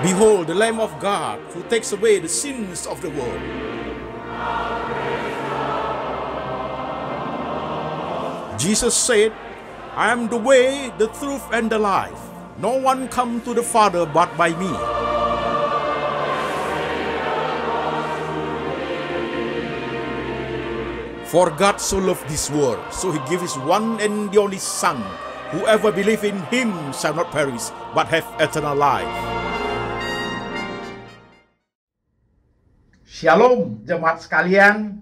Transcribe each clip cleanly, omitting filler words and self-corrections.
Behold, the Lamb of God who takes away the sins of the world. Jesus said, I am the way, the truth, and the life. No one comes to the Father but by me. For God so loved this world, so he gave his one and the only Son. Whoever believes in him shall not perish, but have eternal life. Shalom jemaat sekalian,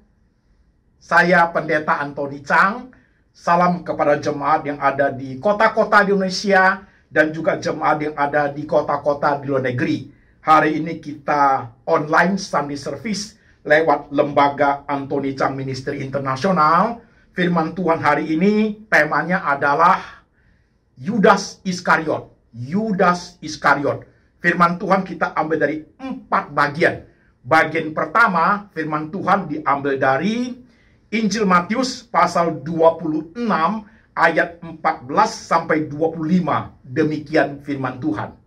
saya Pendeta Antoni Chang. Salam kepada jemaat yang ada di kota-kota di Indonesia dan juga jemaat yang ada di kota-kota di luar negeri. Hari ini kita online Sunday service lewat lembaga Antoni Chang Ministry Internasional. Firman Tuhan hari ini temanya adalah Yudas Iskariot. Yudas Iskariot. Firman Tuhan kita ambil dari 4 bagian. Bagian pertama, firman Tuhan diambil dari Injil Matius pasal 26 ayat 14 sampai 25. Demikian firman Tuhan.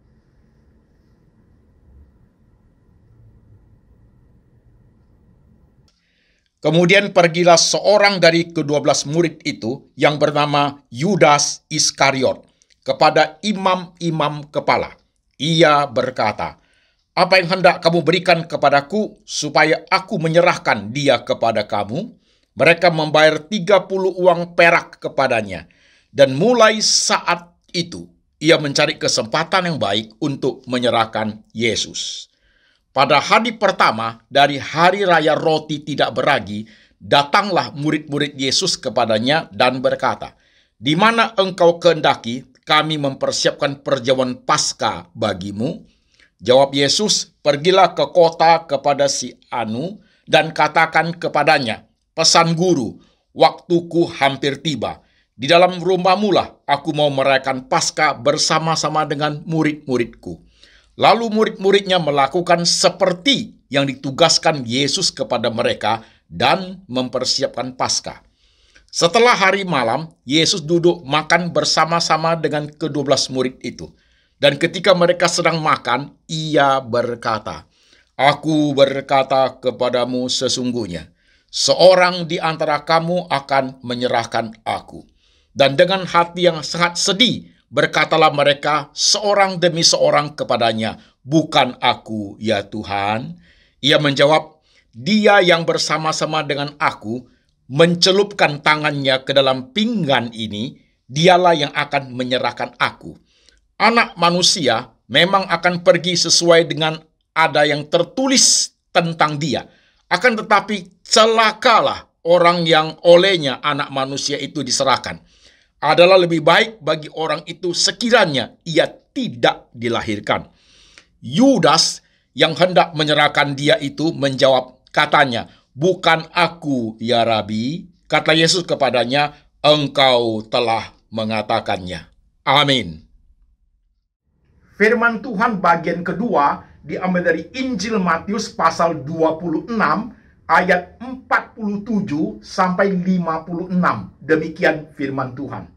Kemudian pergilah seorang dari ke-12 murid itu yang bernama Yudas Iskariot kepada imam-imam kepala. Ia berkata, "Apa yang hendak kamu berikan kepadaku supaya aku menyerahkan dia kepada kamu?" Mereka membayar 30 uang perak kepadanya. Dan mulai saat itu, ia mencari kesempatan yang baik untuk menyerahkan Yesus. Pada hari pertama dari hari raya roti tidak beragi, datanglah murid-murid Yesus kepadanya dan berkata, "Di mana engkau kehendaki kami mempersiapkan perjamuan Paskah bagimu?" Jawab Yesus, "Pergilah ke kota kepada si Anu dan katakan kepadanya, pesan guru, waktuku hampir tiba. Di dalam rumahmu lah aku mau merayakan Paskah bersama-sama dengan murid-muridku." Lalu murid-muridnya melakukan seperti yang ditugaskan Yesus kepada mereka dan mempersiapkan Paskah. Setelah hari malam, Yesus duduk makan bersama-sama dengan ke-12 murid itu. Dan ketika mereka sedang makan, ia berkata, "Aku berkata kepadamu sesungguhnya, seorang di antara kamu akan menyerahkan aku." Dan dengan hati yang sangat sedih, berkatalah mereka seorang demi seorang kepadanya, "Bukan aku, ya Tuhan." Ia menjawab, "Dia yang bersama-sama dengan aku mencelupkan tangannya ke dalam pinggan ini, dialah yang akan menyerahkan aku. Anak manusia memang akan pergi sesuai dengan ada yang tertulis tentang dia. Akan tetapi celakalah orang yang olehnya anak manusia itu diserahkan. Adalah lebih baik bagi orang itu sekiranya ia tidak dilahirkan." Yudas yang hendak menyerahkan dia itu menjawab, katanya, "Bukan aku, ya Rabi." Kata Yesus kepadanya, "Engkau telah mengatakannya." Amin. Firman Tuhan bagian kedua diambil dari Injil Matius pasal 26 ayat 47 sampai 56. Demikian firman Tuhan.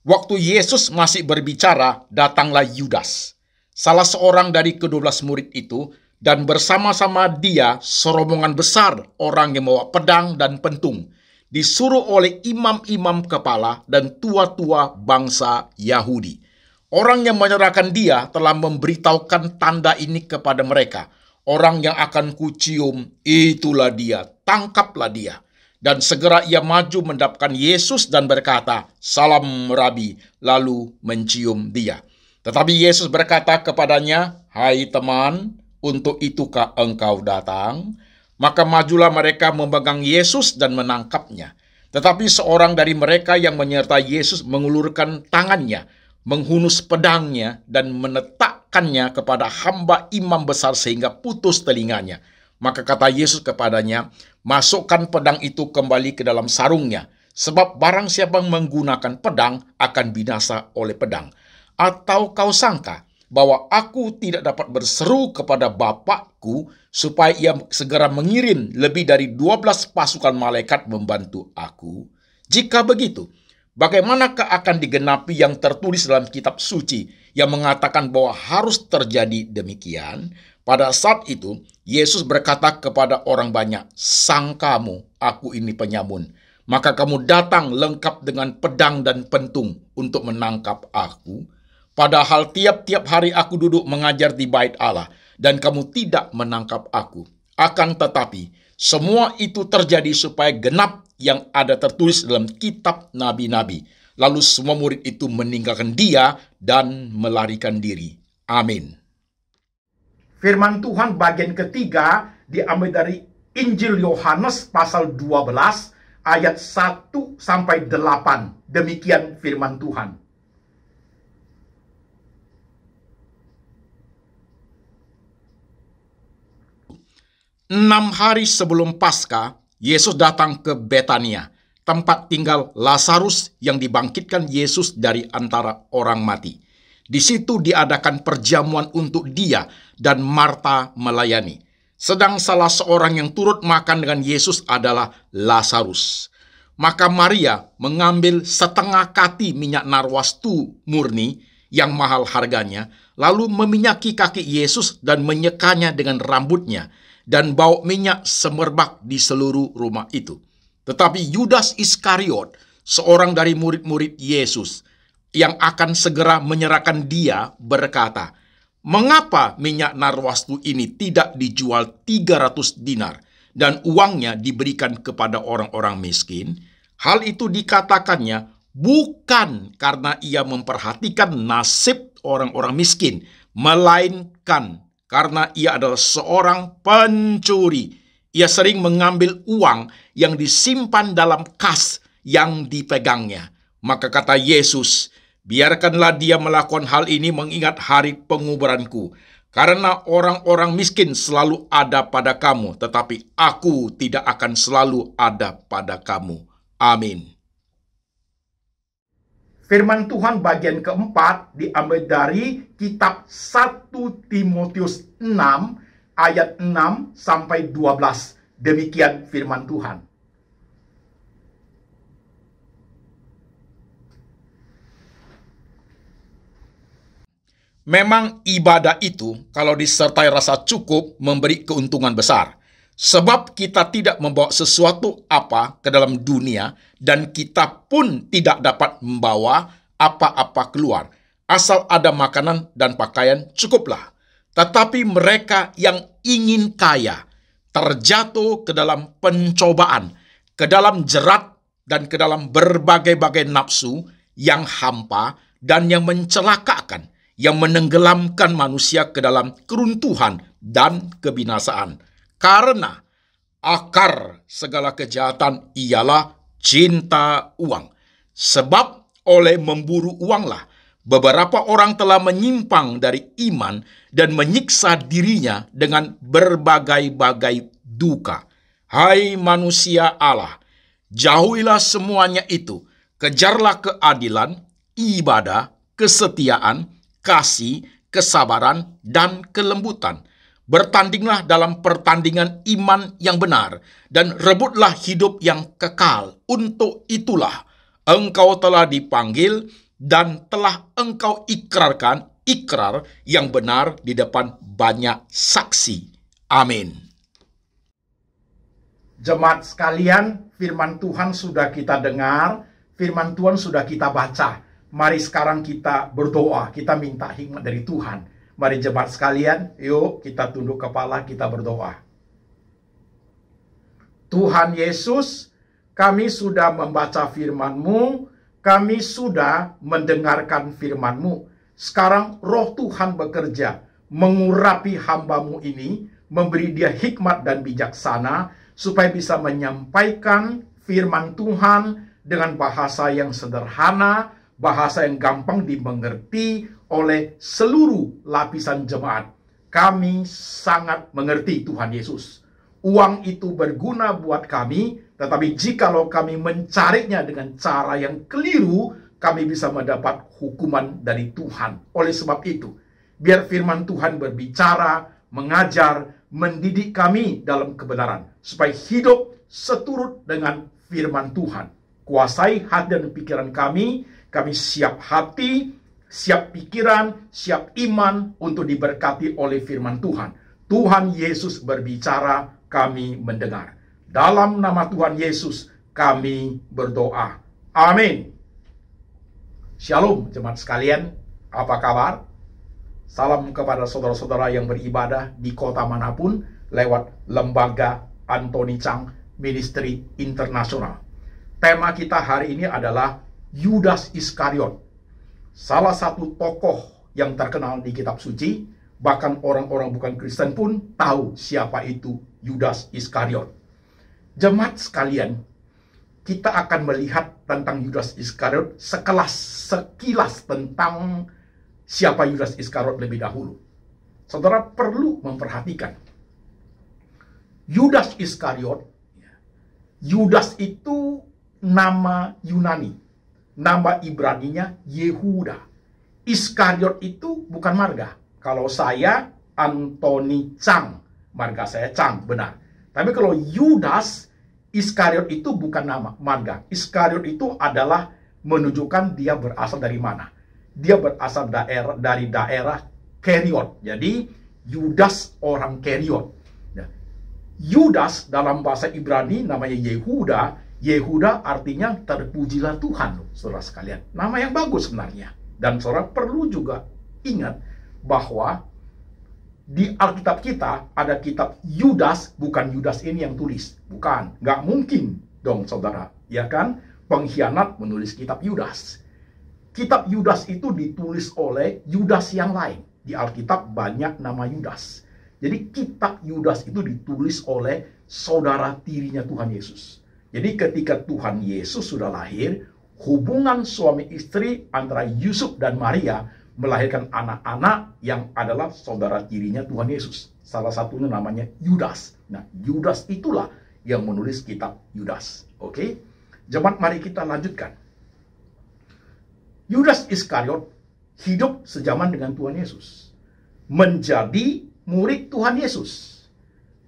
Waktu Yesus masih berbicara, datanglah Yudas, salah seorang dari ke-12 murid itu, dan bersama-sama dia serombongan besar orang yang membawa pedang dan pentung, disuruh oleh imam-imam kepala dan tua-tua bangsa Yahudi. Orang yang menyerahkan dia telah memberitahukan tanda ini kepada mereka. "Orang yang akan kucium, itulah dia, tangkaplah dia." Dan segera ia maju mendapatkan Yesus dan berkata, "Salam Rabi," lalu mencium dia. Tetapi Yesus berkata kepadanya, "Hai teman, untuk itukah engkau datang?" Maka majulah mereka memegang Yesus dan menangkapnya. Tetapi seorang dari mereka yang menyertai Yesus mengulurkan tangannya, menghunus pedangnya dan menetapkannya kepada hamba imam besar sehingga putus telinganya. Maka kata Yesus kepadanya, "Masukkan pedang itu kembali ke dalam sarungnya, sebab barang siapa yang menggunakan pedang akan binasa oleh pedang. Atau kau sangka bahwa aku tidak dapat berseru kepada Bapakku supaya ia segera mengirim lebih dari 12 pasukan malaikat membantu aku? Jika begitu, Bagaimanakah akan digenapi yang tertulis dalam kitab suci yang mengatakan bahwa harus terjadi demikian? Pada saat itu, Yesus berkata kepada orang banyak, "Sangkamu aku ini penyamun, maka kamu datang lengkap dengan pedang dan pentung untuk menangkap aku. Padahal tiap-tiap hari aku duduk mengajar di bait Allah, dan kamu tidak menangkap aku. Akan tetapi, semua itu terjadi supaya genap yang ada tertulis dalam kitab nabi-nabi." Lalu semua murid itu meninggalkan dia dan melarikan diri. Amin. Firman Tuhan bagian ketiga diambil dari Injil Yohanes pasal 12 ayat 1 sampai 8. Demikian firman Tuhan. Enam hari sebelum Paskah, Yesus datang ke Betania, tempat tinggal Lazarus yang dibangkitkan Yesus dari antara orang mati. Di situ diadakan perjamuan untuk dia dan Marta melayani. Sedang salah seorang yang turut makan dengan Yesus adalah Lazarus. Maka Maria mengambil setengah kati minyak narwastu murni yang mahal harganya, lalu meminyaki kaki Yesus dan menyekanya dengan rambutnya, dan bau minyak semerbak di seluruh rumah itu. Tetapi Yudas Iskariot, seorang dari murid-murid Yesus, yang akan segera menyerahkan dia, berkata, "Mengapa minyak narwastu ini tidak dijual 300 dinar dan uangnya diberikan kepada orang-orang miskin?" Hal itu dikatakannya bukan karena ia memperhatikan nasib orang-orang miskin, melainkan karena ia adalah seorang pencuri. Ia sering mengambil uang yang disimpan dalam kas yang dipegangnya. Maka kata Yesus, "Biarkanlah dia melakukan hal ini mengingat hari penguburanku. Karena orang-orang miskin selalu ada pada kamu, tetapi aku tidak akan selalu ada pada kamu." Amin. Firman Tuhan bagian keempat diambil dari kitab 1 Timotius 6 ayat 6 sampai 12. Demikian firman Tuhan. Memang ibadah itu, kalau disertai rasa cukup, memberi keuntungan besar. Sebab kita tidak membawa sesuatu apa ke dalam dunia, dan kita pun tidak dapat membawa apa-apa keluar. Asal ada makanan dan pakaian, cukuplah. Tetapi mereka yang ingin kaya, terjatuh ke dalam pencobaan, ke dalam jerat, dan ke dalam berbagai-bagai nafsu yang hampa dan yang mencelakakan, yang menenggelamkan manusia ke dalam keruntuhan dan kebinasaan. Karena akar segala kejahatan ialah cinta uang. Sebab oleh memburu uanglah beberapa orang telah menyimpang dari iman dan menyiksa dirinya dengan berbagai-bagai duka. Hai manusia Allah, jauhilah semuanya itu. Kejarlah keadilan, ibadah, kesetiaan, kasih, kesabaran, dan kelembutan. Bertandinglah dalam pertandingan iman yang benar, dan rebutlah hidup yang kekal. Untuk itulah engkau telah dipanggil, dan telah engkau ikrarkan ikrar yang benar di depan banyak saksi. Amin. Jemaat sekalian, firman Tuhan sudah kita dengar, firman Tuhan sudah kita baca. Mari sekarang kita berdoa, kita minta hikmat dari Tuhan. Mari jemaat sekalian, yuk kita tunduk kepala, kita berdoa. Tuhan Yesus, kami sudah membaca firman-Mu, kami sudah mendengarkan firman-Mu. Sekarang roh Tuhan bekerja, mengurapi hamba-Mu ini, memberi dia hikmat dan bijaksana, supaya bisa menyampaikan firman Tuhan dengan bahasa yang sederhana, bahasa yang gampang dimengerti oleh seluruh lapisan jemaat. Kami sangat mengerti Tuhan Yesus. Uang itu berguna buat kami, tetapi jikalau kami mencarinya dengan cara yang keliru, kami bisa mendapat hukuman dari Tuhan. Oleh sebab itu, biar firman Tuhan berbicara, mengajar, mendidik kami dalam kebenaran, supaya hidup seturut dengan firman Tuhan. Kuasai hati dan pikiran kami siap hati, siap pikiran, siap iman untuk diberkati oleh firman Tuhan. Tuhan Yesus berbicara, kami mendengar. Dalam nama Tuhan Yesus kami berdoa. Amin. Shalom jemaat sekalian, apa kabar? Salam kepada saudara-saudara yang beribadah di kota manapun lewat lembaga Anthony Chang Ministry Internasional. Tema kita hari ini adalah Yudas Iskariot, salah satu tokoh yang terkenal di kitab suci. Bahkan orang-orang bukan Kristen pun tahu siapa itu Yudas Iskariot. Jemaat sekalian, kita akan melihat tentang Yudas Iskariot sekilas tentang siapa Yudas Iskariot lebih dahulu. Saudara perlu memperhatikan, Yudas Iskariot, Yudas itu nama Yunani, nama Ibraninya Yehuda. Iskariot itu bukan marga. Kalau saya Anthony Chang, marga saya Chang, benar. Tapi kalau Yudas Iskariot itu bukan nama marga. Iskariot itu adalah menunjukkan dia berasal dari mana. Dia berasal dari daerah Keriot. Jadi Yudas orang Keriot. Yudas dalam bahasa Ibrani namanya Yehuda. Yehuda artinya terpujilah Tuhan, saudara sekalian. Nama yang bagus sebenarnya. Dan saudara perlu juga ingat bahwa di Alkitab kita ada kitab Yudas, bukan Yudas ini yang tulis. Bukan, nggak mungkin dong saudara. Ya kan? Pengkhianat menulis kitab Yudas. Kitab Yudas itu ditulis oleh Yudas yang lain. Di Alkitab banyak nama Yudas. Jadi kitab Yudas itu ditulis oleh saudara tirinya Tuhan Yesus. Jadi ketika Tuhan Yesus sudah lahir, hubungan suami istri antara Yusuf dan Maria melahirkan anak-anak yang adalah saudara tirinya Tuhan Yesus. Salah satunya namanya Yudas. Nah, Yudas itulah yang menulis kitab Yudas. Oke? Jemaat, mari kita lanjutkan. Yudas Iskariot hidup sejaman dengan Tuhan Yesus. Menjadi murid Tuhan Yesus.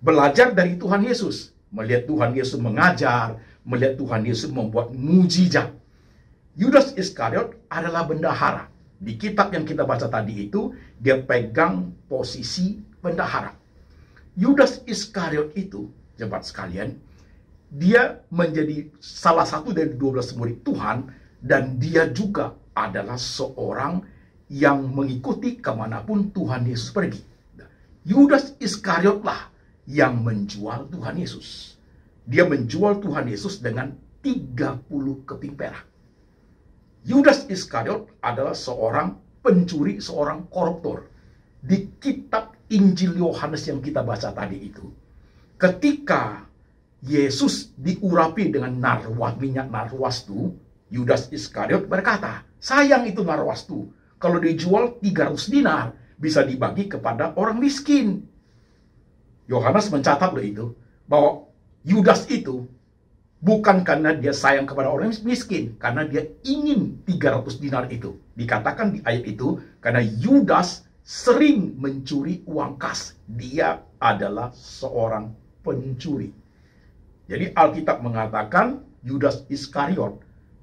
Belajar dari Tuhan Yesus. Melihat Tuhan Yesus mengajar, melihat Tuhan Yesus membuat mujizat. Yudas Iskariot adalah bendahara. Di kitab yang kita baca tadi itu, dia pegang posisi bendahara. Yudas Iskariot itu, jemaat sekalian, dia menjadi salah satu dari 12 murid Tuhan, dan dia juga adalah seorang yang mengikuti kemanapun Tuhan Yesus pergi. Yudas Iskariotlah yang menjual Tuhan Yesus. Dia menjual Tuhan Yesus dengan 30 keping perak. Yudas Iskariot adalah seorang pencuri, seorang koruptor. Di kitab Injil Yohanes yang kita baca tadi itu, ketika Yesus diurapi dengan minyak narwastu, Yudas Iskariot berkata, sayang itu narwastu, kalau dijual 300 dinar, bisa dibagi kepada orang miskin. Yohanes mencatat loh itu, bahwa Yudas itu bukan karena dia sayang kepada orang miskin, karena dia ingin 300 dinar itu. Dikatakan di ayat itu, karena Yudas sering mencuri uang kas. Dia adalah seorang pencuri. Jadi Alkitab mengatakan Yudas Iskariot,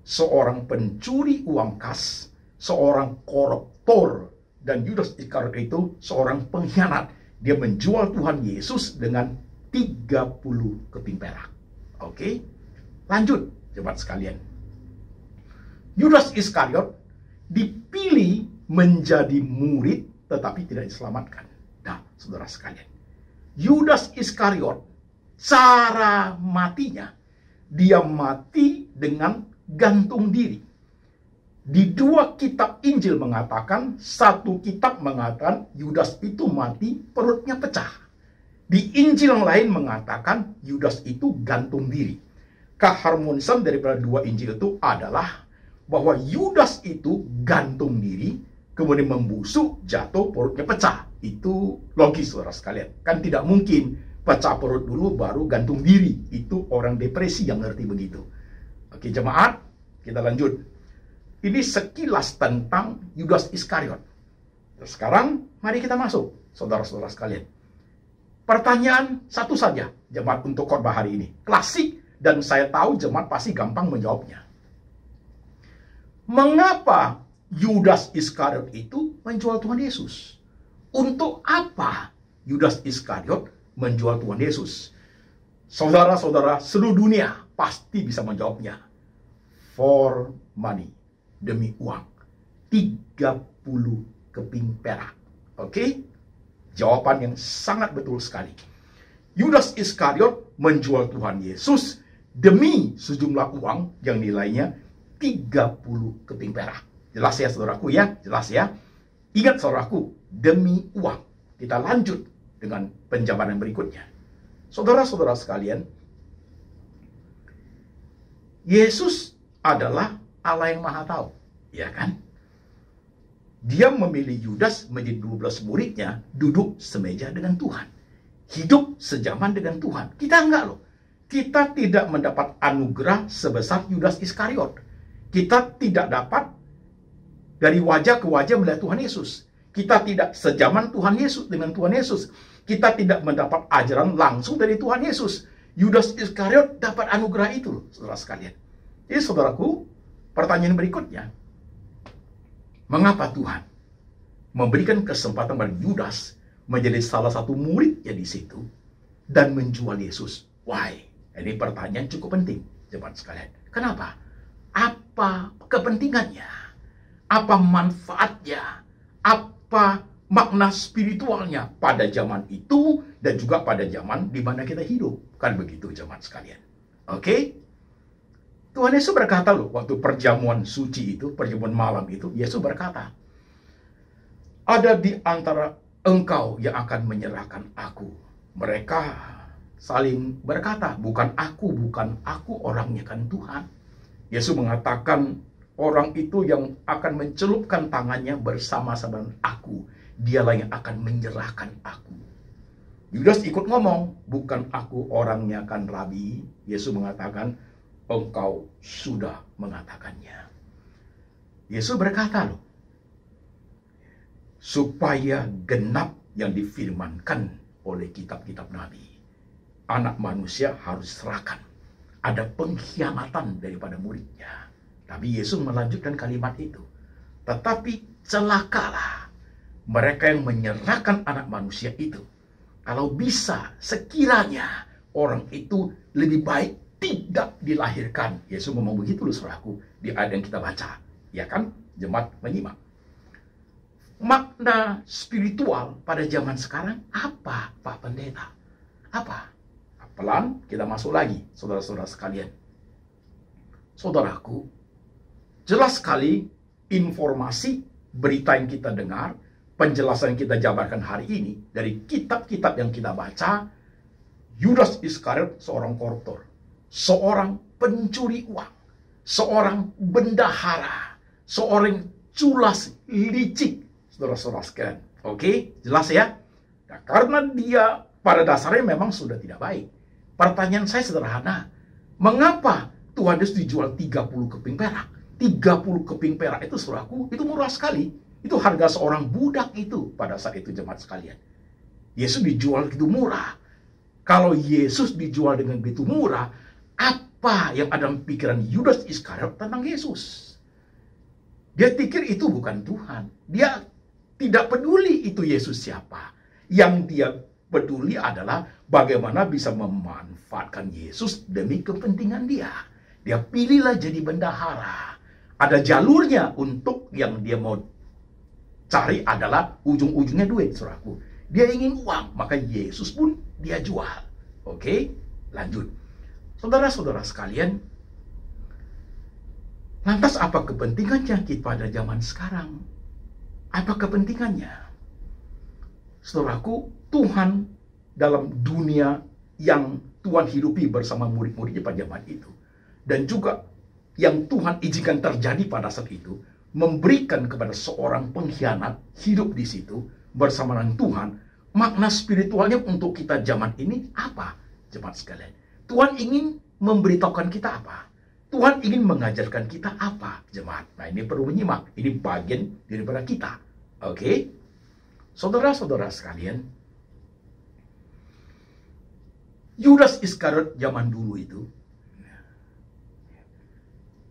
seorang pencuri uang kas, seorang koruptor, dan Yudas Iskariot itu seorang pengkhianat. Dia menjual Tuhan Yesus dengan 30 keping perak. Oke? Lanjut, jemaat sekalian. Yudas Iskariot dipilih menjadi murid tetapi tidak diselamatkan. Nah, saudara sekalian, Yudas Iskariot, cara matinya, dia mati dengan gantung diri. Di dua kitab Injil mengatakan, satu kitab mengatakan Yudas itu mati perutnya pecah. Di Injil yang lain mengatakan Yudas itu gantung diri. Keharmonisan daripada dua Injil itu adalah bahwa Yudas itu gantung diri, kemudian membusuk, jatuh, perutnya pecah. Itu logis, saudara sekalian. Kan tidak mungkin pecah perut dulu baru gantung diri. Itu orang depresi yang ngerti begitu. Oke, jemaat, kita lanjut. Ini sekilas tentang Yudas Iskariot. Sekarang, mari kita masuk, saudara-saudara sekalian. Pertanyaan satu saja, jemaat, untuk khotbah hari ini. Klasik, dan saya tahu jemaat pasti gampang menjawabnya. Mengapa Yudas Iskariot itu menjual Tuhan Yesus? Untuk apa Yudas Iskariot menjual Tuhan Yesus? Saudara-saudara seluruh dunia pasti bisa menjawabnya. For money, demi uang. 30 keping perak. Oke? Jawaban yang sangat betul sekali. Yudas Iskariot menjual Tuhan Yesus demi sejumlah uang yang nilainya 30 keping perak. Jelas ya saudaraku ya? Jelas ya? Ingat saudaraku, demi uang. Kita lanjut dengan penjabaran berikutnya. Saudara-saudara sekalian, Yesus adalah Allah yang Maha Tahu, ya kan? Dia memilih Yudas menjadi 12 muridnya duduk semeja dengan Tuhan. Hidup sejaman dengan Tuhan. Kita enggak loh. Kita tidak mendapat anugerah sebesar Yudas Iskariot. Kita tidak dapat dari wajah ke wajah melihat Tuhan Yesus. Kita tidak sejaman Tuhan Yesus dengan Tuhan Yesus. Kita tidak mendapat ajaran langsung dari Tuhan Yesus. Yudas Iskariot dapat anugerah itu loh, saudara sekalian. Jadi saudaraku, pertanyaan berikutnya. Mengapa Tuhan memberikan kesempatan pada Yudas menjadi salah satu muridnya di situ dan menjual Yesus? Why? Ini pertanyaan cukup penting, jemaat sekalian. Kenapa? Apa kepentingannya? Apa manfaatnya? Apa makna spiritualnya pada zaman itu dan juga pada zaman di mana kita hidup? Kan begitu, jemaat sekalian. Oke? Tuhan Yesus berkata loh, waktu perjamuan suci itu, perjamuan malam itu, Yesus berkata, ada di antara engkau yang akan menyerahkan aku. Mereka saling berkata, bukan aku orangnya kan Tuhan. Yesus mengatakan, orang itu yang akan mencelupkan tangannya bersama-sama aku, dialah yang akan menyerahkan aku. Yudas ikut ngomong, bukan aku orangnya kan Rabi. Yesus mengatakan, engkau sudah mengatakannya. Yesus berkata loh, supaya genap yang difirmankan oleh kitab-kitab Nabi. Anak manusia harus serahkan. Ada pengkhianatan daripada muridnya. Tapi Yesus melanjutkan kalimat itu. Tetapi celakalah mereka yang menyerahkan anak manusia itu. Kalau bisa, sekiranya orang itu lebih baik tidak dilahirkan. Yesus ngomong begitu loh saudaraku di ayat yang kita baca. Ya kan? Jemaat menyimak. Makna spiritual pada zaman sekarang apa, Pak Pendeta? Apa? Pelan kita masuk lagi, saudara-saudara sekalian. Saudaraku, jelas sekali informasi berita yang kita dengar, penjelasan yang kita jabarkan hari ini dari kitab-kitab yang kita baca, Yudas Iskariot seorang koruptor, seorang pencuri uang, seorang bendahara, seorang culas licik, saudara-saudara sekalian. Oke, jelas ya? Nah, karena dia pada dasarnya memang sudah tidak baik. Pertanyaan saya sederhana, mengapa Tuhan Yesus dijual 30 keping perak? 30 keping perak itu saudaraku, itu murah sekali. Itu harga seorang budak itu pada saat itu, jemaat sekalian. Yesus dijual begitu murah. Kalau Yesus dijual dengan begitu murah, apa yang ada dalam pikiran Yudas Iskariot tentang Yesus? Dia pikir itu bukan Tuhan. Dia tidak peduli itu Yesus siapa. Yang dia peduli adalah bagaimana bisa memanfaatkan Yesus demi kepentingan dia. Dia pilihlah jadi bendahara. Ada jalurnya untuk yang dia mau cari adalah ujung-ujungnya duit, saudaraku. Dia ingin uang, maka Yesus pun dia jual. Oke, lanjut. Saudara-saudara sekalian, lantas apa kepentingannya kita pada zaman sekarang? Apa kepentingannya? Saudaraku, Tuhan dalam dunia yang Tuhan hidupi bersama murid-muridnya pada zaman itu, dan juga yang Tuhan izinkan terjadi pada saat itu, memberikan kepada seorang pengkhianat hidup di situ bersama dengan Tuhan. Makna spiritualnya untuk kita zaman ini apa, jemaat sekalian? Tuhan ingin memberitahukan kita apa? Tuhan ingin mengajarkan kita apa, jemaat? Nah, ini perlu menyimak. Ini bagian daripada kita. Oke? Saudara-saudara sekalian, Yudas Iskariot zaman dulu itu,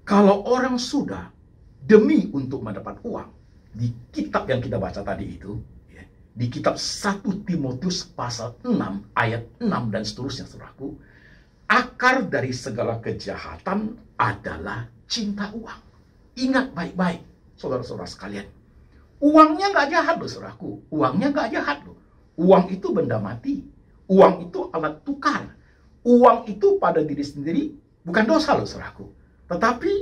kalau orang sudah demi untuk mendapat uang. Di kitab yang kita baca tadi itu, ya, di kitab 1 Timotius pasal 6 ayat 6 dan seterusnya, saudaraku, akar dari segala kejahatan adalah cinta uang. Ingat baik-baik, saudara-saudara sekalian. Uangnya nggak jahat loh, saudaraku. Uangnya nggak jahat loh. Uang itu benda mati. Uang itu alat tukar. Uang itu pada diri sendiri bukan dosa loh, saudaraku. Tetapi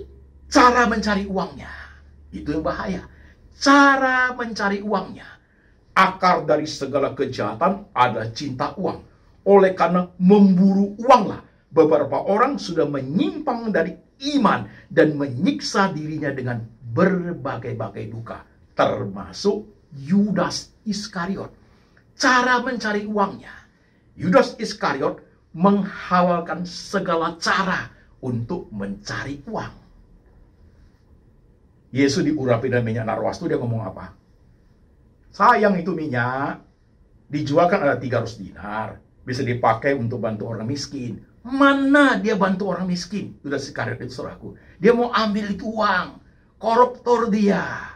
cara mencari uangnya, itu yang bahaya. Cara mencari uangnya. Akar dari segala kejahatan adalah cinta uang. Oleh karena memburu uanglah, beberapa orang sudah menyimpang dari iman dan menyiksa dirinya dengan berbagai-bagai duka. Termasuk Yudas Iskariot. Cara mencari uangnya. Yudas Iskariot menghafalkan segala cara untuk mencari uang. Yesus diurapi dengan minyak narwas itu dia ngomong apa? Sayang itu minyak, dijualkan ada 300 dinar. Bisa dipakai untuk bantu orang miskin. Mana dia bantu orang miskin? Yudas Iskariot itu, saudaraku. Dia mau ambil itu uang. Koruptor dia.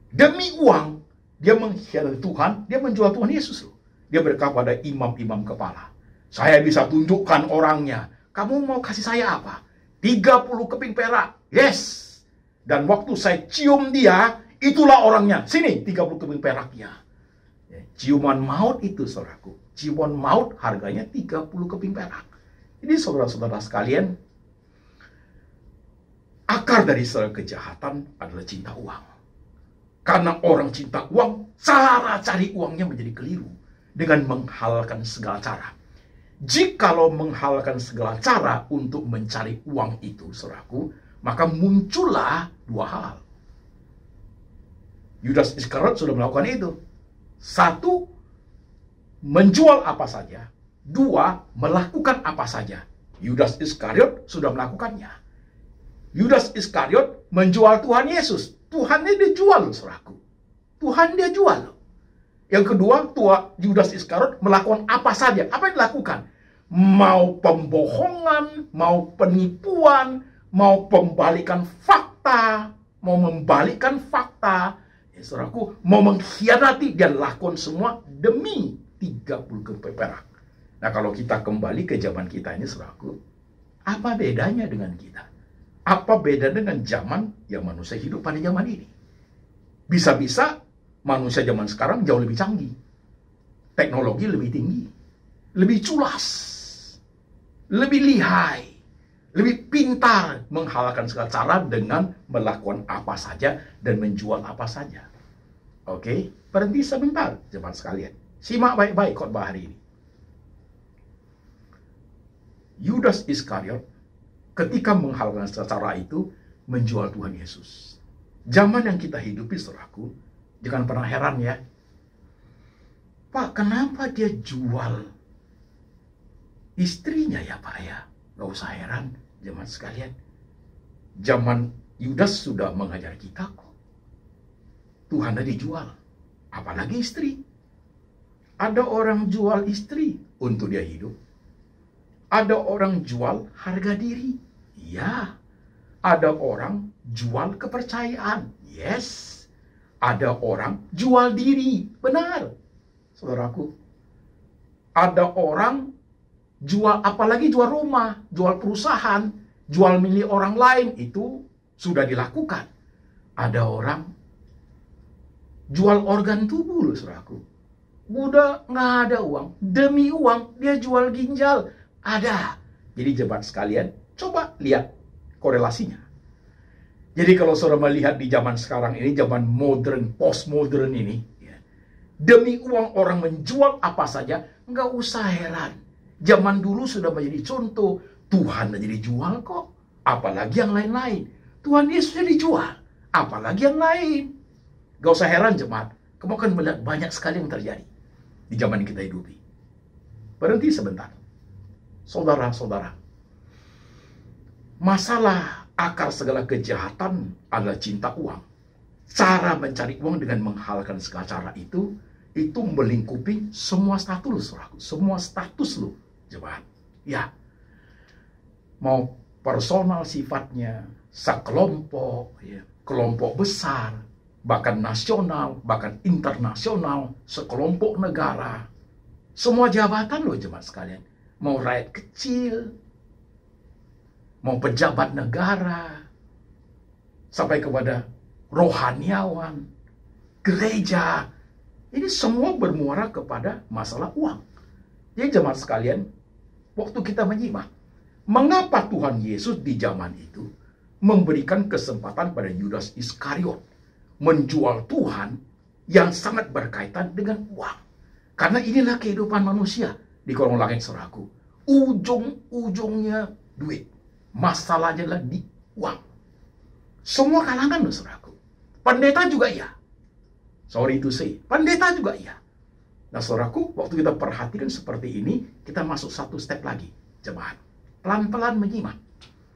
Demi uang, dia mengkhianati Tuhan, dia menjual Tuhan Yesus loh. Dia berkata pada imam-imam kepala, saya bisa tunjukkan orangnya. Kamu mau kasih saya apa? 30 keping perak. Yes. Dan waktu saya cium dia, itulah orangnya. Sini 30 keping peraknya. Ciuman maut itu, saudaraku. Ciuman maut harganya 30 keping perak. Jadi saudara-saudara sekalian, akar dari segala kejahatan adalah cinta uang. Karena orang cinta uang, cara cari uangnya menjadi keliru dengan menghalalkan segala cara. Jikalau menghalalkan segala cara untuk mencari uang itu, saudaraku, maka muncullah dua hal. Yudas Iskariot sudah melakukan itu. Satu, menjual apa saja. Dua, melakukan apa saja. Yudas Iskariot sudah melakukannya. Yudas Iskariot menjual Tuhan Yesus. Tuhannya dia jual, saudaraku. Tuhan dia jual. Yang kedua, Yudas Iskariot melakukan apa saja. Apa yang dilakukan? Mau pembohongan, mau penipuan, mau pembalikan fakta, mau membalikkan fakta. Ya, saudaraku, mau mengkhianati, dia lakukan semua demi 30 keping perak. Nah, kalau kita kembali ke zaman kita ini, saudaraku, apa bedanya dengan kita? Apa beda dengan zaman yang manusia hidup pada zaman ini? Bisa-bisa manusia zaman sekarang jauh lebih canggih. Teknologi lebih tinggi. Lebih culas. Lebih lihai. Lebih pintar menghalalkan segala cara dengan melakukan apa saja dan menjual apa saja. Oke, berhenti sebentar, jemaat sekalian. Simak baik-baik khotbah hari ini. Yudas Iskariot ketika menghalalkan secara itu, menjual Tuhan Yesus. Zaman yang kita hidupi, saudaraku, jangan pernah heran ya. Pak, kenapa dia jual istrinya ya Pak ya? Gak usah heran, jemaat sekalian. Zaman Yudas sudah mengajar kita kok. Tuhan dijual, apalagi istri. Ada orang jual istri untuk dia hidup. Ada orang jual harga diri. Ya, ada orang jual kepercayaan. Yes. Ada orang jual diri. Benar. Saudaraku. Ada orang jual, apalagi jual rumah, jual perusahaan, jual milik orang lain. Itu sudah dilakukan. Ada orang jual organ tubuh loh, saudaraku. Udah nggak ada uang. Demi uang, dia jual ginjal. Ada. Jadi jemaat sekalian, coba lihat korelasinya. Jadi kalau saudara melihat di zaman sekarang ini, zaman modern, postmodern ini, ya, demi uang orang menjual apa saja, nggak usah heran. Zaman dulu sudah menjadi contoh, Tuhan menjadi jual kok. Apalagi yang lain-lain. Tuhan Yesus jadi jual. Apalagi yang lain. Nggak usah heran jemaat. Kamu akan melihat banyak sekali yang terjadi di zaman yang kita hidupi. Berhenti sebentar. Saudara-saudara, masalah akar segala kejahatan adalah cinta uang. Cara mencari uang dengan menghalalkan segala cara itu melingkupi semua status lo, semua status lo, jemaat. Ya, mau personal sifatnya, sekelompok, ya, kelompok besar, bahkan nasional, bahkan internasional, sekelompok negara. Semua jabatan loh jemaat sekalian. Mau rakyat kecil, mau pejabat negara, sampai kepada rohaniawan, gereja. Ini semua bermuara kepada masalah uang. Jadi jemaat sekalian, waktu kita menyimak, mengapa Tuhan Yesus di zaman itu memberikan kesempatan pada Yudas Iskariot menjual Tuhan yang sangat berkaitan dengan uang. Karena inilah kehidupan manusia di kolong langit saudaraku. Ujung-ujungnya duit. Masalahnya adalah di uang. Semua kalangan loh saudaraku. Pendeta juga iya. Sorry to say, pendeta juga iya. Nah saudaraku, waktu kita perhatikan seperti ini, kita masuk satu step lagi, jemaat. Pelan-pelan menyimak.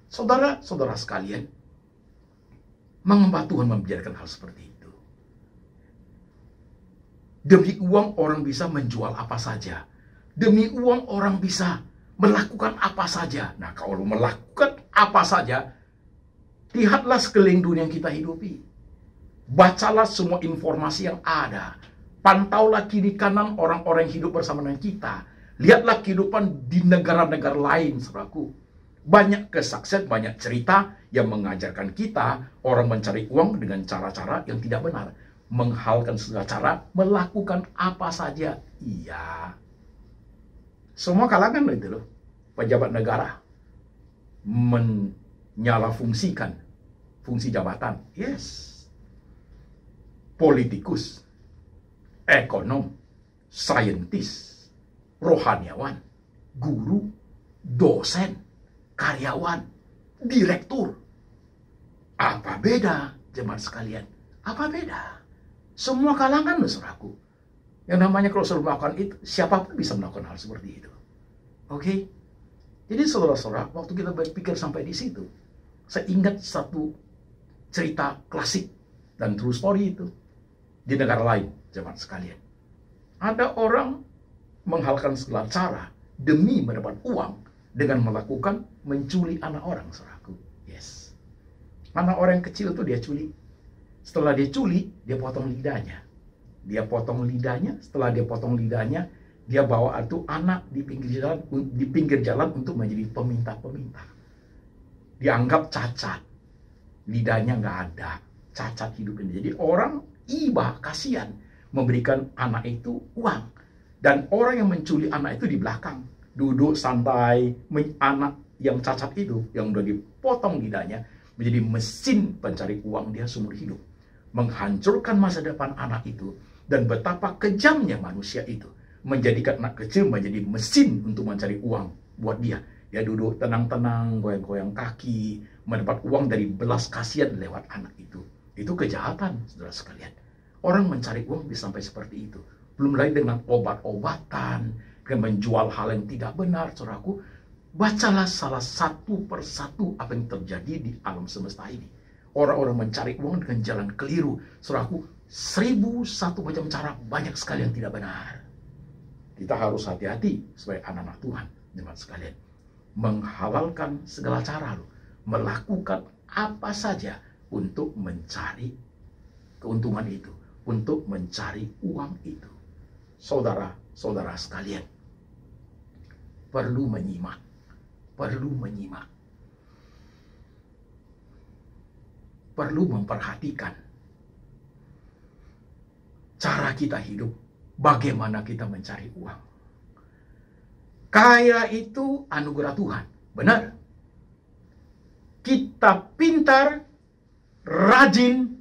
Saudara-saudara sekalian, mengapa Tuhan membiarkan hal seperti itu? Demi uang orang bisa menjual apa saja. Demi uang orang bisa melakukan apa saja. Nah kalau melakukan apa saja, lihatlah sekeliling dunia yang kita hidupi. Bacalah semua informasi yang ada. Pantaulah kiri kanan orang-orang yang hidup bersama dengan kita. Lihatlah kehidupan di negara-negara lain, saudaraku. Banyak kesaksian, banyak cerita yang mengajarkan kita orang mencari uang dengan cara-cara yang tidak benar. Menghalalkan segala cara, melakukan apa saja. Iya. Semua kalangan itu loh. Pejabat negara menyalahfungsikan fungsi jabatan. Yes. Politikus, ekonom, saintis, rohaniawan, guru, dosen, karyawan, direktur. Apa beda, jemaat sekalian? Apa beda? Semua kalangan loh, saudaraku. Yang namanya kalau sudah melakukan itu, siapapun bisa melakukan hal seperti itu. Oke? Jadi saudara-saudara, waktu kita berpikir sampai di situ, saya ingat satu cerita klasik dan true story itu. Di negara lain, jemaat sekalian. Ada orang menghalalkan segala cara demi mendapat uang dengan melakukan mencuri anak orang, saudaraku. Yes. Anak orang kecil itu dia curi. Setelah dia curi, dia potong lidahnya. Dia potong lidahnya, setelah dia potong lidahnya, dia bawa itu anak di pinggir jalan untuk menjadi peminta-peminta. Dianggap cacat. Lidahnya nggak ada. Cacat hidup ini. Jadi orang iba, kasihan, memberikan anak itu uang. Dan orang yang menculik anak itu di belakang, duduk santai. Anak yang cacat itu, yang udah dipotong lidahnya, menjadi mesin pencari uang dia seumur hidup. Menghancurkan masa depan anak itu. Dan betapa kejamnya manusia itu. Menjadikan anak kecil menjadi mesin untuk mencari uang buat dia. Dia duduk tenang-tenang, goyang-goyang kaki, mendapat uang dari belas kasihan lewat anak itu. Itu kejahatan, saudara sekalian. Orang mencari uang bisa sampai seperti itu. Belum lagi dengan obat-obatan, dengan menjual hal yang tidak benar, saudaraku. Bacalah salah satu persatu apa yang terjadi di alam semesta ini. Orang-orang mencari uang dengan jalan keliru. Saudaraku, 1001 macam cara, banyak sekali yang tidak benar. Kita harus hati-hati sebagai anak-anak Tuhan, jemaat sekalian. Menghalalkan segala cara, melakukan apa saja untuk mencari keuntungan itu, untuk mencari uang itu. Saudara-saudara sekalian, perlu menyimak, perlu memperhatikan cara kita hidup, bagaimana kita mencari uang. Kaya itu anugerah Tuhan, benar. Kita pintar, rajin,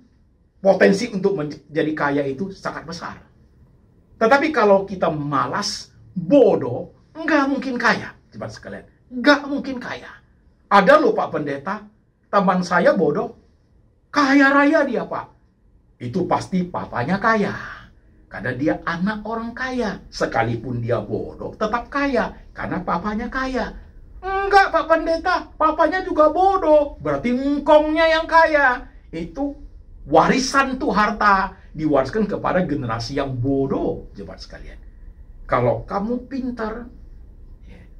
potensi untuk menjadi kaya itu sangat besar. Tetapi kalau kita malas, bodoh, nggak mungkin kaya. Cepat sekalian, nggak mungkin kaya. Ada loh Pak Pendeta, teman saya bodoh, kaya raya dia Pak. Itu pasti papanya kaya. Karena dia anak orang kaya. Sekalipun dia bodoh, tetap kaya. Karena papanya kaya. Enggak Pak Pendeta, papanya juga bodoh. Berarti engkongnya yang kaya. Itu warisan tuh harta. Diwariskan kepada generasi yang bodoh, jemaat sekalian. Kalau kamu pintar,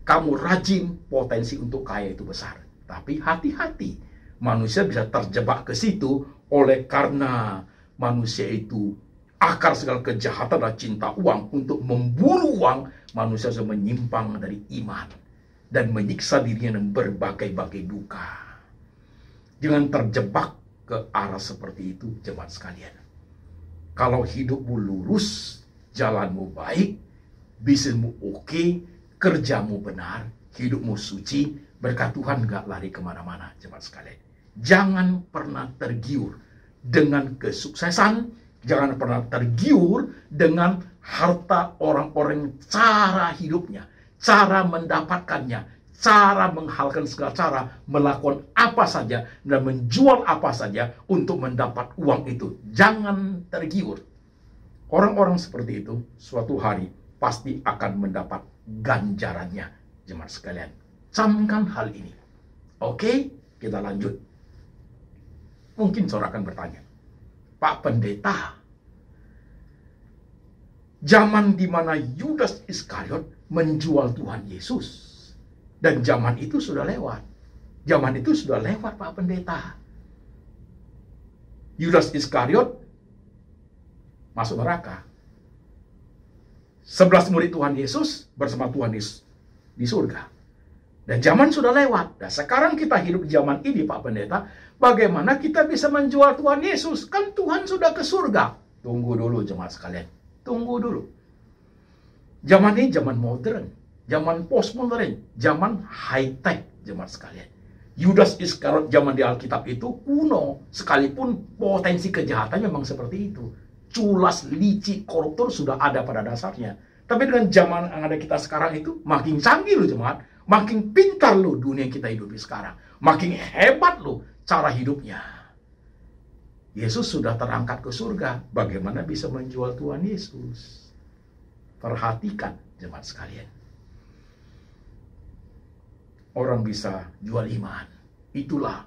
kamu rajin, potensi untuk kaya itu besar. Tapi hati-hati Manusia bisa terjebak ke situ oleh karena manusia itu akar segala kejahatan adalah cinta uang. Untuk membunuh uang, manusia sudah menyimpang dari iman dan menyiksa dirinya dengan berbagai-bagai duka. Jangan terjebak ke arah seperti itu, jemaat sekalian. Kalau hidupmu lurus, jalanmu baik, bisnismu oke, kerjamu benar, hidupmu suci, berkat Tuhan gak lari kemana-mana, jemaat sekalian. Jangan pernah tergiur dengan kesuksesan, jangan pernah tergiur dengan harta orang-orang, cara hidupnya, cara mendapatkannya, cara menghalalkan segala cara, melakukan apa saja, dan menjual apa saja untuk mendapat uang itu. Jangan tergiur. Orang-orang seperti itu suatu hari pasti akan mendapat ganjarannya, jemaat sekalian. Camkan hal ini. Oke, kita lanjut. Mungkin saudara akan bertanya, Pak Pendeta, zaman di mana Yudas Iskariot menjual Tuhan Yesus, dan zaman itu sudah lewat. Zaman itu sudah lewat, Pak Pendeta. Yudas Iskariot masuk neraka. 11 murid Tuhan Yesus bersama Tuhan Yesus di surga. Dan zaman sudah lewat. Dan sekarang kita hidup di zaman ini, Pak Pendeta. Bagaimana kita bisa menjual Tuhan Yesus? Kan Tuhan sudah ke surga. Tunggu dulu, jemaat sekalian. Tunggu dulu. Zaman ini zaman modern. Zaman postmodern. Zaman high-tech, jemaat sekalian. Yudas Iskariot zaman di Alkitab itu kuno. Sekalipun potensi kejahatan memang seperti itu. Culas, licik, koruptor sudah ada pada dasarnya. Tapi dengan zaman yang ada kita sekarang itu makin canggih loh, jemaat. Makin pintar loh dunia yang kita hidupi sekarang. Makin hebat loh cara hidupnya. Yesus sudah terangkat ke surga. Bagaimana bisa menjual Tuhan Yesus? Perhatikan, jemaat sekalian. Orang bisa jual iman. Itulah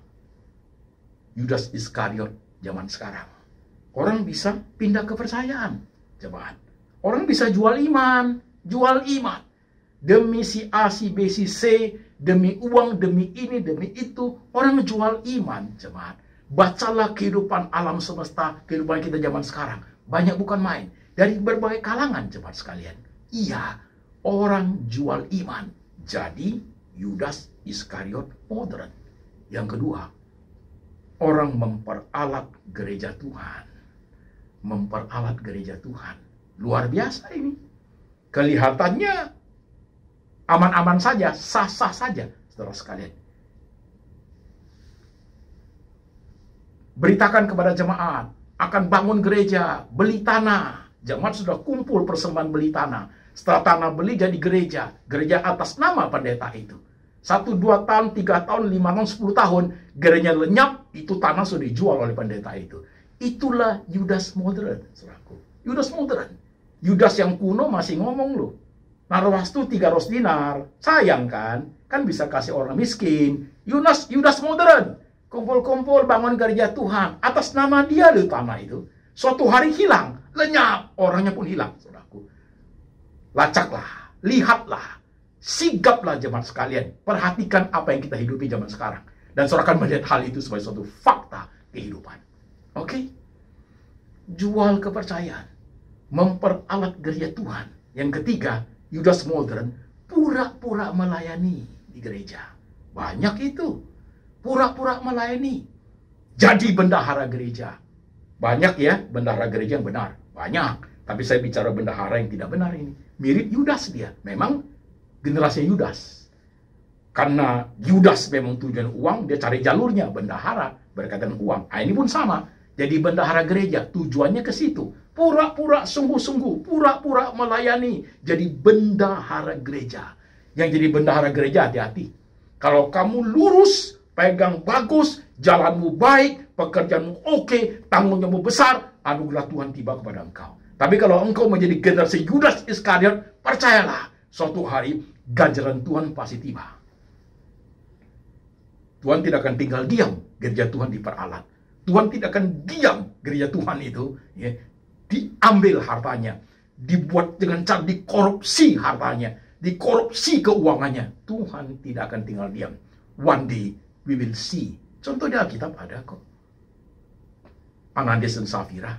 Yudas Iskariot zaman sekarang. Orang bisa pindah kepercayaan, jemaat. Orang bisa jual iman, demi si A, si B, si C, demi uang, demi ini, demi itu. Orang jual iman, jemaat. Bacalah kehidupan alam semesta, kehidupan kita zaman sekarang. Banyak bukan main. Dari berbagai kalangan, jemaat sekalian. Iya, orang jual iman. Jadi, Yudas Iskariot modern. Yang kedua, orang memperalat gereja Tuhan. Memperalat gereja Tuhan. Luar biasa ini. Kelihatannya aman-aman saja, sah-sah saja, saudara sekalian. Beritakan kepada jemaat, akan bangun gereja, beli tanah. Jemaat sudah kumpul persembahan beli tanah. Setelah tanah beli jadi gereja. Gereja atas nama pendeta itu. 1, 2 tahun, 3 tahun, 5 tahun, 10 tahun. Gereja lenyap, itu tanah sudah dijual oleh pendeta itu. Itulah Yudas modern, saudaraku. Yudas modern. Yudas yang kuno masih ngomong loh. Naruh wastu 300 dinar. Sayang kan? Kan bisa kasih orang miskin. Yudas modern. Kumpul-kumpul bangun gereja Tuhan. Atas nama dia loh tanah itu. Suatu hari hilang. Lenyap. Orangnya pun hilang, saudaraku. Lacaklah. Lihatlah. Sigaplah jemaat sekalian. Perhatikan apa yang kita hidupi zaman sekarang. Dan saudara akan melihat hal itu sebagai suatu fakta kehidupan. Oke? Jual kepercayaan. Memperalat gereja Tuhan. Yang ketiga, Yudas modern, pura-pura melayani di gereja. Banyak itu. Pura-pura melayani. Jadi bendahara gereja. Banyak ya bendahara gereja yang benar. Banyak. Tapi saya bicara bendahara yang tidak benar ini. Mirip Yudas dia. Memang generasi Yudas. Karena Yudas memang tujuan uang, dia cari jalurnya. Bendahara berkaitan uang. Nah, ini pun sama. Jadi bendahara gereja. Tujuannya ke situ. Pura-pura sungguh-sungguh. Pura-pura melayani. Jadi bendahara gereja. Yang jadi bendahara gereja, hati-hati. Kalau kamu lurus, pegang bagus, jalanmu baik, pekerjaanmu oke, tanggung jawabmu besar, anugerah Tuhan tiba kepada engkau. Tapi kalau engkau menjadi generasi Yudas Iskariot, percayalah, suatu hari ganjaran Tuhan pasti tiba. Tuhan tidak akan tinggal diam, gereja Tuhan diperalat. Tuhan tidak akan diam, gereja Tuhan itu ya, diambil hartanya, dibuat dengan cara dikorupsi hartanya, dikorupsi keuangannya. Tuhan tidak akan tinggal diam. One day we will see Contoh di Alkitab ada kok. Ananias dan Safira,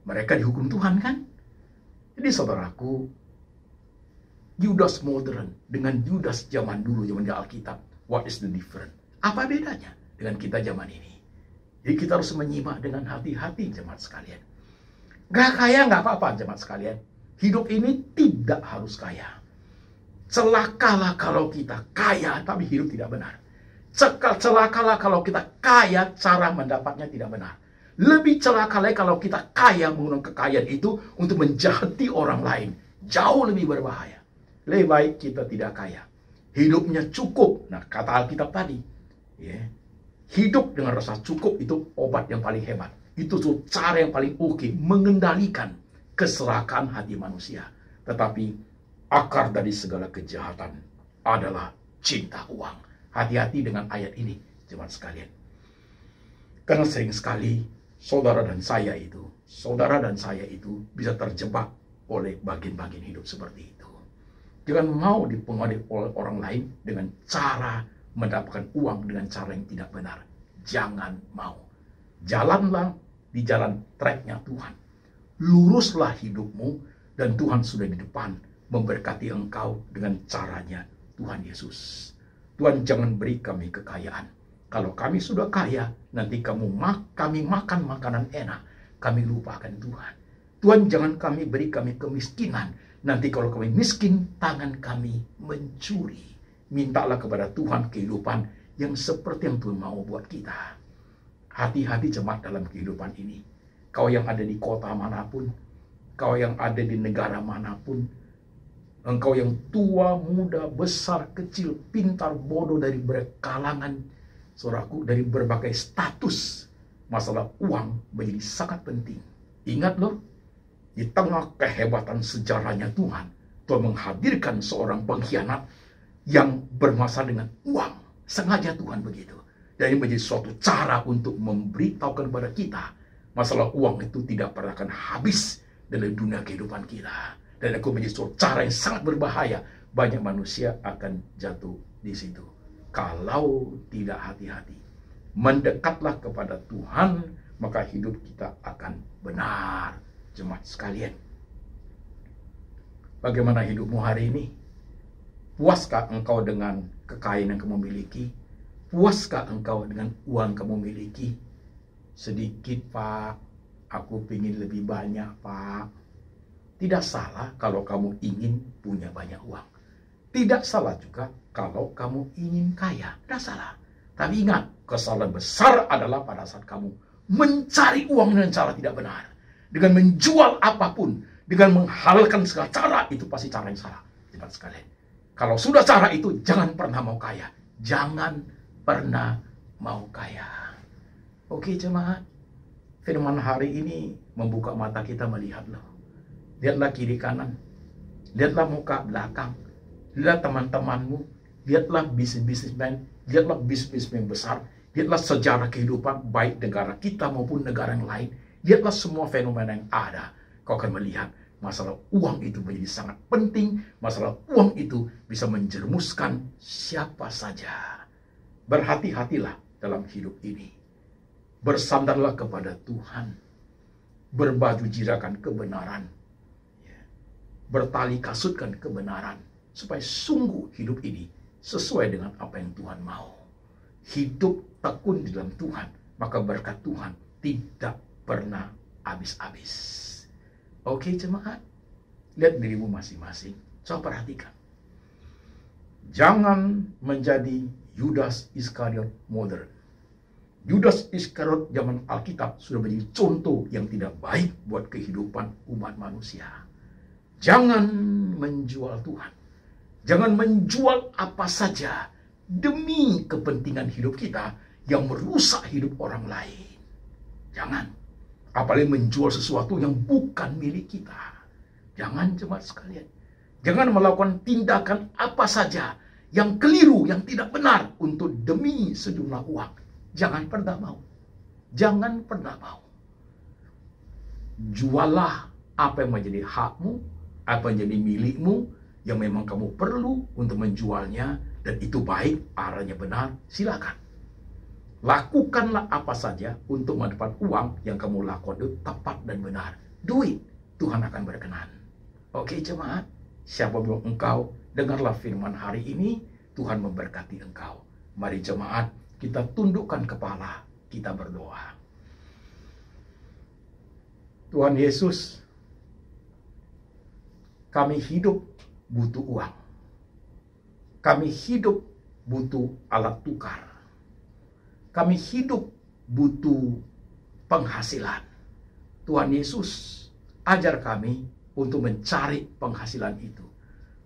mereka dihukum Tuhan kan? Jadi saudaraku, Yudas modern dengan Yudas zaman dulu, zaman di Alkitab, what is the difference? Apa bedanya dengan kita zaman ini? Jadi kita harus menyimak dengan hati-hati jemaat sekalian. Gak kaya gak apa-apa jemaat sekalian. Hidup ini tidak harus kaya. Celakalah kalau kita kaya tapi hidup tidak benar. Celakalah kalau kita kaya, cara mendapatnya tidak benar. Lebih celakalah kalau kita kaya menggunakan kekayaan itu untuk menjahati orang lain. Jauh lebih berbahaya. Lebih baik kita tidak kaya. Hidupnya cukup. Nah, kata Alkitab tadi, hidup dengan rasa cukup itu obat yang paling hebat. Itu tuh cara yang paling oke mengendalikan keserakahan hati manusia. Tetapi akar dari segala kejahatan adalah cinta uang. Hati-hati dengan ayat ini, jemaat sekalian. Karena sering sekali saudara dan saya itu bisa terjebak oleh bagian-bagian hidup seperti itu. Jangan mau dipengaruhi oleh orang lain dengan cara mendapatkan uang dengan cara yang tidak benar. Jangan mau. Jalanlah di jalan tracknya Tuhan. Luruslah hidupmu dan Tuhan sudah di depan memberkati engkau dengan caranya Tuhan Yesus. Tuhan jangan beri kami kekayaan. Kalau kami sudah kaya, nanti kami makan makanan enak. Kami lupakan Tuhan. Tuhan jangan beri kami kemiskinan. Nanti kalau kami miskin, tangan kami mencuri. Mintalah kepada Tuhan kehidupan yang seperti yang Tuhan mau buat kita. Hati-hati jemaat dalam kehidupan ini. Kau yang ada di kota manapun, kau yang ada di negara manapun, engkau yang tua, muda, besar, kecil, pintar, bodoh dari berkalangan, saudaraku, dari berbagai status, masalah uang menjadi sangat penting. Ingat loh, di tengah kehebatan sejarahnya Tuhan menghadirkan seorang pengkhianat yang bermasalah dengan uang. Sengaja Tuhan begitu. Dan ini menjadi suatu cara untuk memberitahukan kepada kita masalah uang itu tidak pernah akan habis dalam dunia kehidupan kita. Dan itu menjadi suatu cara yang sangat berbahaya. Banyak manusia akan jatuh di situ. Kalau tidak hati-hati, mendekatlah kepada Tuhan, maka hidup kita akan benar. Jemaat sekalian, bagaimana hidupmu hari ini? Puaskah engkau dengan kekayaan yang kamu miliki? Puaskah engkau dengan uang kamu miliki? Sedikit, Pak. Aku ingin lebih banyak, Pak. Tidak salah kalau kamu ingin punya banyak uang. Tidak salah juga kalau kamu ingin kaya. Tidak salah. Tapi ingat, kesalahan besar adalah pada saat kamu mencari uang dengan cara tidak benar. Dengan menjual apapun, dengan menghalalkan segala cara, itu pasti cara yang salah. Jemaat sekalian, kalau sudah cara itu, jangan pernah mau kaya. Jangan pernah mau kaya. Oke jemaat, firman hari ini membuka mata kita melihat loh. Lihatlah kiri kanan, lihatlah muka belakang, lihat teman-temanmu, lihatlah bisnis-bisnismen, lihatlah bisnis-bisnismen besar, lihatlah sejarah kehidupan baik negara kita maupun negara yang lain. Lihatlah semua fenomena yang ada. Kau akan melihat masalah uang itu menjadi sangat penting. Masalah uang itu bisa menjerumuskan siapa saja. Berhati-hatilah dalam hidup ini. Bersandarlah kepada Tuhan. Berbaju jirakan kebenaran. Bertali kasutkan kebenaran. Supaya sungguh hidup ini sesuai dengan apa yang Tuhan mau. Hidup tekun di dalam Tuhan. Maka berkat Tuhan tidak pernah habis-habis. Oke jemaat, lihat dirimu masing-masing. Coba perhatikan. Jangan menjadi Yudas Iskariot modern. Yudas Iskariot zaman Alkitab sudah menjadi contoh yang tidak baik buat kehidupan umat manusia. Jangan menjual Tuhan. Jangan menjual apa saja demi kepentingan hidup kita yang merusak hidup orang lain. Jangan. Apalagi menjual sesuatu yang bukan milik kita. Jangan jemaat sekalian. Jangan melakukan tindakan apa saja yang keliru, yang tidak benar untuk demi sejumlah uang. Jangan pernah mau. Jangan pernah mau. Jualah apa yang menjadi hakmu, apa yang menjadi milikmu, yang memang kamu perlu untuk menjualnya, dan itu baik, arahnya benar, silakan. Lakukanlah apa saja untuk mendapat uang yang kamu lakukan itu tepat dan benar. Do it. Tuhan akan berkenan. Oke jemaat, siapa belum engkau, dengarlah firman hari ini, Tuhan memberkati engkau. Mari jemaat, kita tundukkan kepala, kita berdoa. Tuhan Yesus, kami hidup butuh uang. Kami hidup butuh alat tukar. Kami hidup butuh penghasilan. Tuhan Yesus, ajar kami untuk mencari penghasilan itu.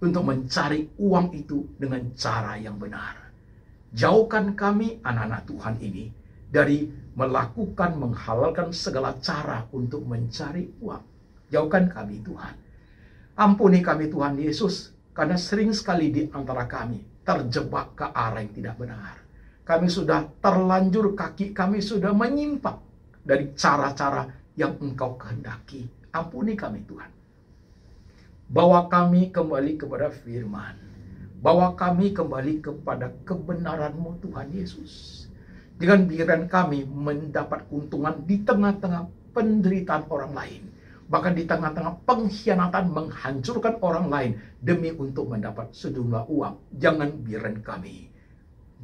Untuk mencari uang itu dengan cara yang benar. Jauhkan kami anak-anak Tuhan ini dari melakukan, menghalalkan segala cara untuk mencari uang. Jauhkan kami Tuhan. Ampuni kami Tuhan Yesus, karena sering sekali di antara kami terjebak ke arah yang tidak benar. Kami sudah terlanjur, kaki kami sudah menyimpang dari cara-cara yang Engkau kehendaki. Ampuni kami Tuhan. Bawa kami kembali kepada firman. Bawa kami kembali kepada kebenaran-Mu Tuhan Yesus. Jangan biarkan kami mendapat keuntungan di tengah-tengah penderitaan orang lain. Bahkan di tengah-tengah pengkhianatan menghancurkan orang lain demi untuk mendapat sejumlah uang. Jangan biarkan kami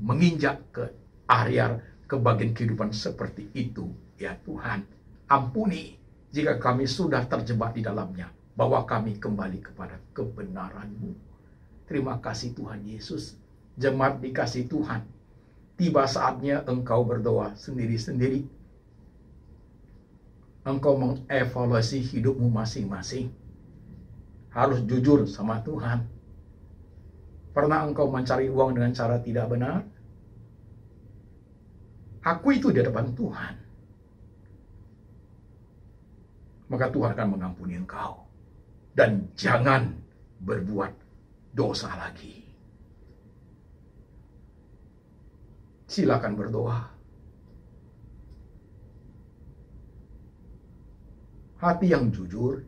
menginjak ke area, ke bagian kehidupan seperti itu. Ya Tuhan, ampuni jika kami sudah terjebak di dalamnya. Bawa kami kembali kepada kebenaran-Mu. Terima kasih Tuhan Yesus. Jemaat dikasih Tuhan. Tiba saatnya engkau berdoa sendiri-sendiri. Engkau mengevaluasi hidupmu masing-masing. Harus jujur sama Tuhan. Pernah engkau mencari uang dengan cara tidak benar? Aku itu di hadapan Tuhan. Maka Tuhan akan mengampuni engkau. Dan jangan berbuat dosa lagi. Silakan berdoa. Hati yang jujur,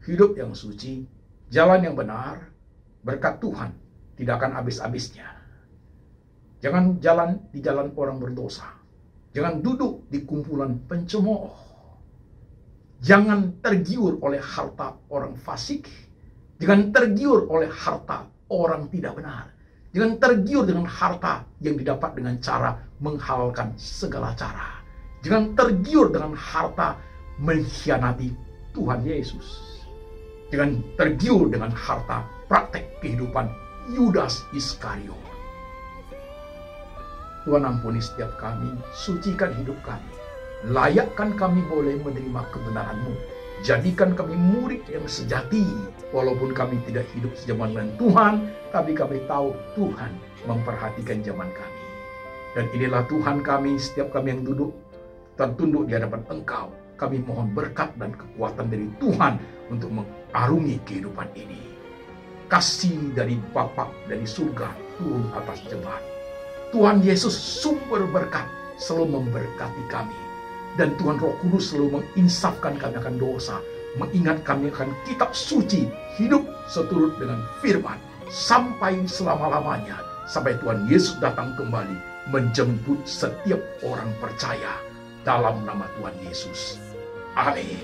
hidup yang suci, jalan yang benar, berkat Tuhan tidak akan habis-habisnya. Jangan jalan di jalan orang berdosa. Jangan duduk di kumpulan pencemooh. Jangan tergiur oleh harta orang fasik. Jangan tergiur oleh harta orang tidak benar. Jangan tergiur dengan harta yang didapat dengan cara menghalalkan segala cara. Jangan tergiur dengan harta mengkhianati Tuhan Yesus. Jangan tergiur dengan harta praktek kehidupan Yudas Iskariot. Tuhan ampuni setiap kami, sucikan hidup kami. Layakkan kami boleh menerima kebenaran-Mu. Jadikan kami murid yang sejati. Walaupun kami tidak hidup sejaman dengan Tuhan, tapi kami tahu Tuhan memperhatikan zaman kami. Dan inilah Tuhan kami, setiap kami yang duduk tertunduk di hadapan Engkau. Kami mohon berkat dan kekuatan dari Tuhan untuk mengarungi kehidupan ini. Kasih dari Bapa dari surga turun atas jemaat. Tuhan Yesus sumber berkat selalu memberkati kami. Dan Tuhan Roh Kudus selalu menginsafkan kami akan dosa. Mengingat kami akan kitab suci. Hidup seturut dengan firman. Sampai selama-lamanya. Sampai Tuhan Yesus datang kembali. Menjemput setiap orang percaya. Dalam nama Tuhan Yesus. Amin.